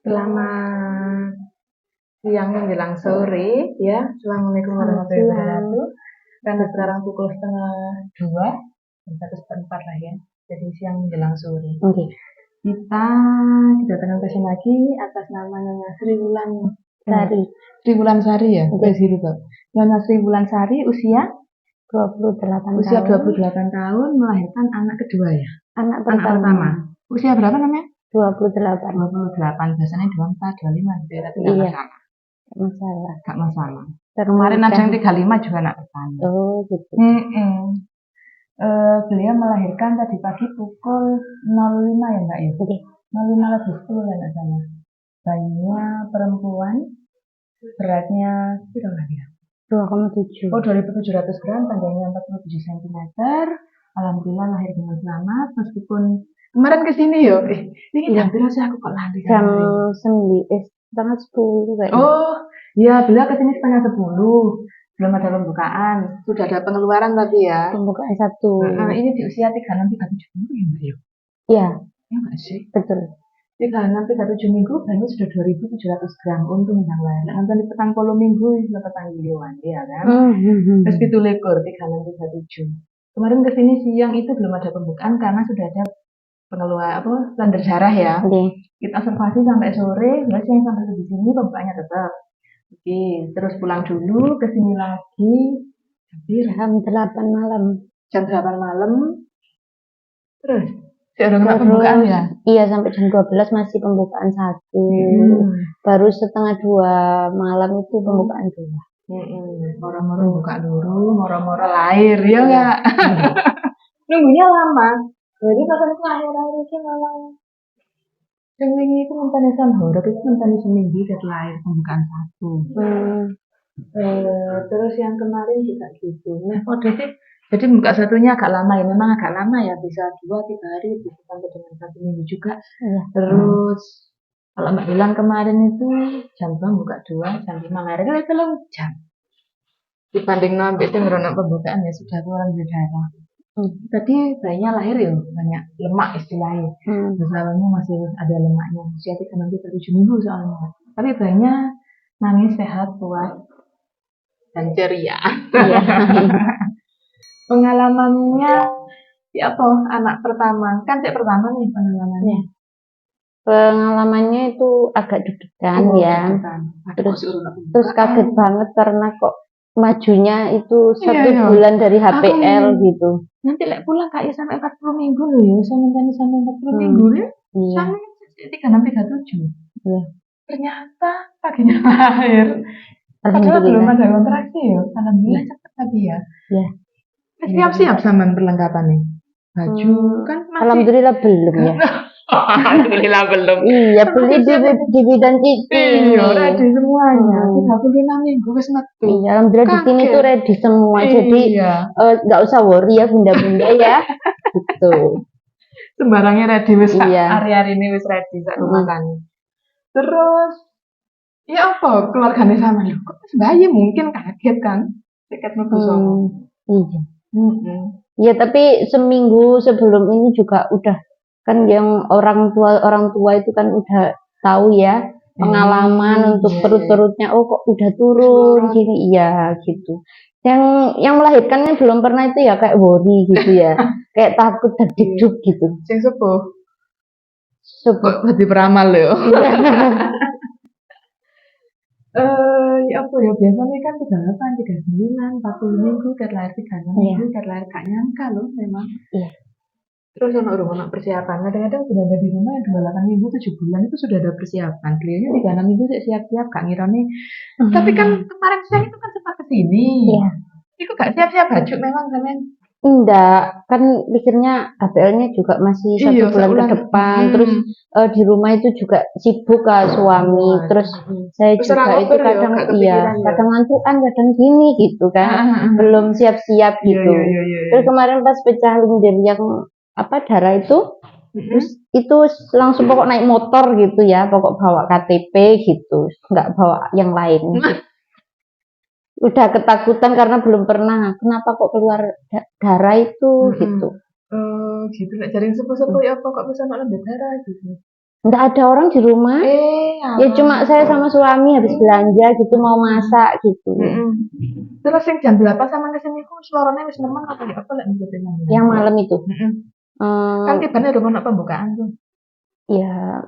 Selamat siang menjelang sore ya. Assalamualaikum warahmatullahi wabarakatuh. Karena sekarang pukul setengah 2 dan 1:04 lah ya. Jadi siang menjelang sore. Oke. Kita kedatangan pasien lagi atas nama Nyonya Sri Sari. Sri Wulansari ya. Oke. Nyonya Sri Wulansari usia 28 usia tahun. 28 tahun melahirkan anak kedua ya. Anak Anak pertama. Usia berapa namanya? 28. 28. Biasanya 24, 25 gitu ya, tapi nggak Iya. masalah. Masalah. Gak masalah. Terus Kemarin ada yang kan- 35 juga anak pertama. Oh gitu. Beliau melahirkan tadi pagi pukul 05 ya Mbak ya? Oke. 05 lebih 10 ya nggak salah. Bayinya perempuan, beratnya berapa ya? 2,7. Oh 2700 gram, panjangnya 47 cm. Alhamdulillah lahir dengan selamat meskipun kemarin kesini yo. Ini Iya. jam berapa sih aku kok lari Jam kemarin? 10 kayaknya. Oh, ya beliau kesini setengah 10. Belum ada pembukaan. Sudah ada pengeluaran tapi ya. Pembukaan 1. Nah, ini di usia 36 37 minggu ya Mbak? Iya, Ya nggak sih? betul. 36 37 minggu bayinya sudah 2700 gram. Untung yang lain. Nanti di petang 10 minggu sudah petang miliuan ya kan? Terus itu lekor 36 37. Kemarin kesini siang itu belum ada pembukaan karena sudah ada pengeluaran standar darah ya. Oke. Kita observasi sampai sore, terus yang sampai di sini pembukaannya tetap. Oke, terus pulang dulu ke sini lagi. Jam 8 malam. Jam 8 malam. Terus ada pembukaan ya? Iya, sampai jam 12 masih pembukaan 1. Baru setengah 2 malam itu pembukaan 2. Moro-moro buka dulu, moro-moro lahir ya enggak? Nunggunya lama. Jadi pas aku lahir itu memang yang ini itu mentani horor itu mentani seminggu dan lahir pembukaan 1. Terus yang kemarin juga gitu. Nah, sih. Jadi buka satunya agak lama ya, memang agak lama ya, bisa 2-3 hari, bisa sampai dengan 1 minggu juga. Iya. Terus kalau Mbak bilang kemarin itu jam 2 buka 2, jam 5 lahir itu 3 jam. Dibanding sampai dengan pembukaan ya sudah kurang darah. Tadi bayinya lahir ya banyak lemak istilahnya. Masalahnya masih ada lemaknya. Usia 37 minggu soalnya. Tapi bayinya nangis sehat, kuat, dan ceria. Iya. Pengalamannya ya apa? Anak pertama kan saya pertama nih pengalamannya. Pengalamannya itu agak deg-degan ya. Terus kaget banget karena kok majunya itu 1 bulan dari HPL gitu. Nanti lek pulang kayak sampai 40 minggu loh ya, sampai 40 minggu ya. Iya. Sampai 36 37. Iya. Ternyata paginya lahir. Padahal belum ada kontraksi ya. Alhamdulillah cepat tapi ya. Iya. Siap-siap sama perlengkapan nih. Baju kan masih. Alhamdulillah belum ya. Alhamdulillah belum. Iya, beli di bidan Cici. Iya, ready semuanya. 36 minggu wis metu. Iya, alhamdulillah di sini tuh ready semua. Jadi nggak usah worry ya bunda-bunda ya. Gitu. Sembarangnya ready wis hari-hari ini wis ready sak rumah kan. Terus ya apa keluarganya sama lu? Kok bayi mungkin kaget kan? Tiket metu sono. Iya. Ya tapi seminggu sebelum ini juga udah kan yang orang tua itu kan udah tahu ya pengalaman untuk perut-perutnya kok udah turun gini iya gitu. Yang melahirkannya belum pernah itu ya kayak worry gitu ya. Kayak takut terdidik gitu. Sing sepuh. Kok dadi peramal lho. Ya apa ya biasanya kan 38, 39, 40 minggu ket lahir 36 minggu ket lahir gak nyangka loh memang. Iya. Terus ono persiapan. Kadang-kadang sudah ada di rumah yang 28 minggu 7 bulan itu sudah ada persiapan. Beliaunya 36 minggu siap-siap gak ngirone. Tapi kan kemarin saya itu kan sempat kesini. Iya. Itu gak siap-siap baju memang sampean. Enggak, kan pikirnya HPL-nya juga masih 1 bulan ke depan. Terus di rumah itu juga sibuk suami. Terus saya juga itu kadang kadang ngantukan, kadang gini gitu kan. Belum siap-siap gitu. Terus kemarin pas pecah lendir yang darah itu, terus itu langsung pokok naik motor gitu ya, pokok bawa KTP gitu, nggak bawa yang lain. Udah ketakutan karena belum pernah. Kenapa kok keluar darah itu gitu? Gitu. Nek jaring sepuh-sepuh ya apa kok bisa nek darah gitu. Nggak ada orang di rumah. Ya cuma saya sama suami habis belanja gitu mau masak gitu. Terus yang jam 8 sama kesini ku suaranya wis nemen apa ya apa lek Yang malam itu. Kan tibane udah mau pembukaan tuh. Ya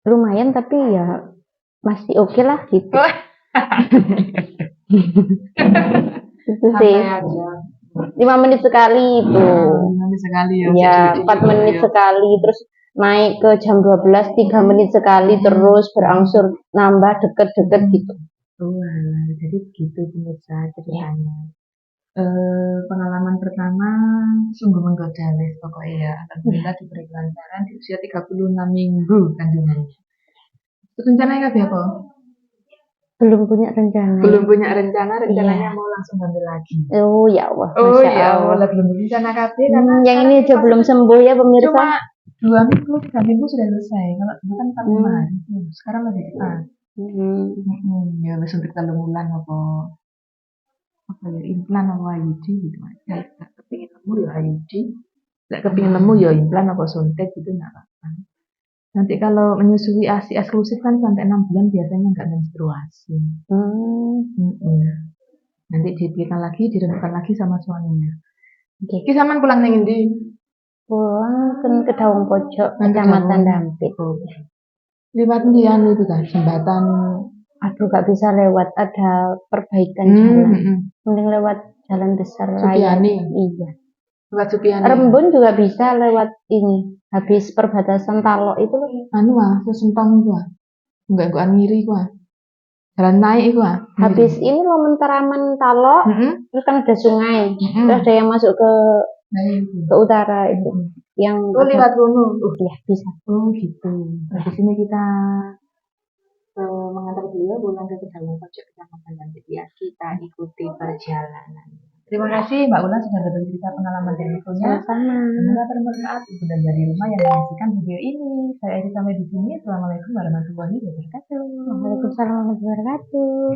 lumayan tapi ya masih oke lah gitu. Itu sih. 5 menit sekali itu. 5 menit sekali ya. Ya, 4 menit sekali terus naik ke jam 12 3 menit sekali terus berangsur nambah deket-deket gitu. Jadi begitu pemirsa ceritanya. Pengalaman pertama sungguh menggoda Les pokoknya ya. Alhamdulillah diberi kelancaran di usia 36 minggu kandungannya. Terus rencananya apa? Belum punya rencana. Rencananya mau langsung hamil lagi. Oh ya Allah. Belum rencana karena yang ini aja belum sembuh ya pemirsa. Cuma 2 minggu, 3 minggu sudah selesai. Kalau dulu kan 4 hari. Sekarang lebih cepat. Ya wis untuk 3 bulan apa ya implan apa IUD gitu aja. Nek kepengin nemu ya IUD. Nek kepengin nemu ya implan apa suntik gitu enggak apa-apa. Nanti kalau menyusui ASI eksklusif kan sampai 6 bulan biasanya nggak menstruasi. Nanti dipikirkan lagi, direnungkan lagi sama suaminya. Ki sampean pulang ning endi? Pulang ke Dawung Pojok, Kecamatan Dampit. Lewat ndian itu kan jembatan. Aduh gak bisa lewat, ada perbaikan jalan. Mending lewat jalan besar raya. Iya. Lewat Supiani. Rembun juga bisa lewat ini. Habis perbatasan Talok itu loh. Sesempang itu. Enggak ngiri gua. Jalan naik itu. Habis ini loh Mentaraman Talok, terus kan ada sungai. Terus ada yang masuk ke utara itu. Yang lewat Rono. Iya, bisa. Gitu. Nah, di sini kita mengantar beliau pulang ke Dawung Pojok Kecamatan Dampit ya. Kita ikuti perjalanan. Terima kasih Mbak Ula sudah berbagi cerita pengalaman dan infonya. Sama-sama. Semoga bermanfaat ibu dan dari rumah yang menyaksikan video ini. Saya akhiri sampai di sini. Assalamualaikum warahmatullahi wabarakatuh. Waalaikumsalam warahmatullahi wabarakatuh.